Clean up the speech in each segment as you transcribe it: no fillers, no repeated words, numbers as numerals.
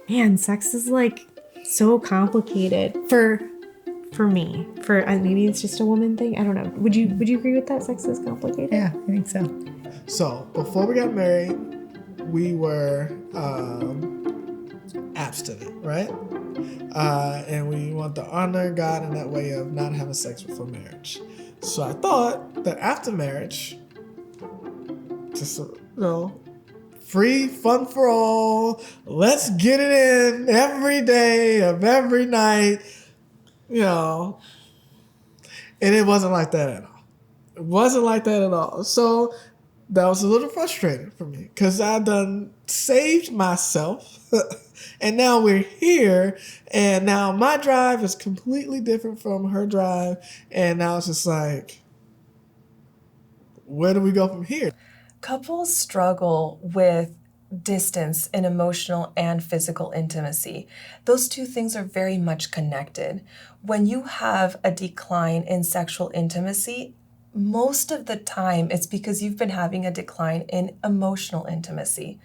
Man, sex is like so complicated for me. For maybe it's just a woman thing. I don't know. Would you agree with that? Sex is complicated. Yeah, I think so. So before we got married, we were abstinent, right? And we want to honor God in that way of not having sex before marriage. So I thought that after marriage, just free, fun for all. Let's get it in every day of every night, And it wasn't like that at all. It wasn't like that at all. So that was a little frustrating for me because I done saved myself and now we're here and now my drive is completely different from her drive. And now it's just like, where do we go from here? Couples struggle with distance in emotional and physical intimacy. Those two things are very much connected. When you have a decline in sexual intimacy, most of the time it's because you've been having a decline in emotional intimacy.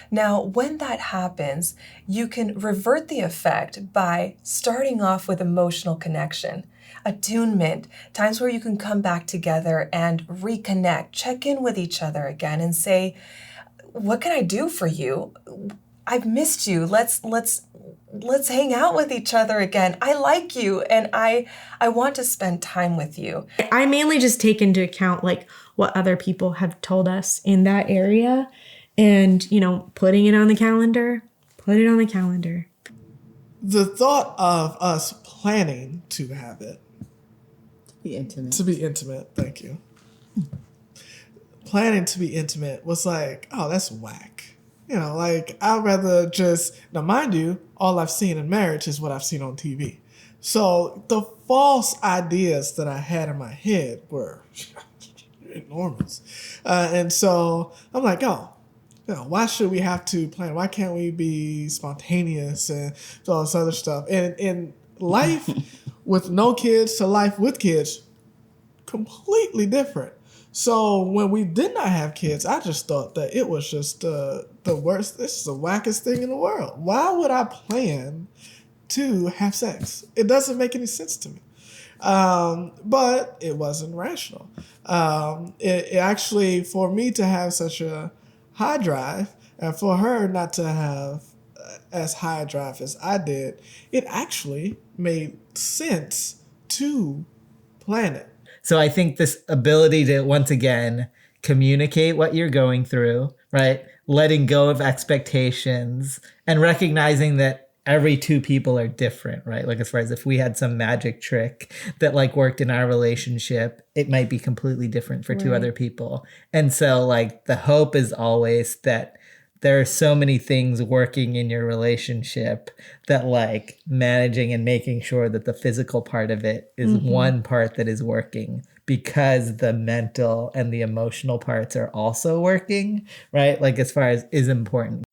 Now, when that happens, you can revert the effect by starting off with emotional connection, attunement, times where you can come back together and reconnect, check in with each other again and say, what can I do for you? I've missed you. Let's hang out with each other again. I like you and I want to spend time with you. I mainly just take into account like what other people have told us in that area and, putting it on the calendar. Put it on the calendar. The thought of us planning to have it. To be intimate, thank you. Planning to be intimate was like, oh, that's whack. I'd rather just, now mind you, all I've seen in marriage is what I've seen on TV. So the false ideas that I had in my head were enormous. And so I'm like, why should we have to plan? Why can't we be spontaneous and all this other stuff? And in life with no kids to life with kids, completely different. So when we did not have kids, I just thought that it was just the worst. This is the wackest thing in the world. Why would I plan to have sex? It doesn't make any sense to me. But it wasn't rational. It actually, for me to have such a high drive and for her not to have as high a drive as I did, it actually made sense to plan it. So I think this ability to, once again, communicate what you're going through, right? Letting go of expectations and recognizing that every two people are different, right? Like as far as if we had some magic trick that like worked in our relationship, it might be completely different for two other people. And so like the hope is always that there are so many things working in your relationship that like managing and making sure that the physical part of it is one part that is working because the mental and the emotional parts are also working, right? Like as far as is important.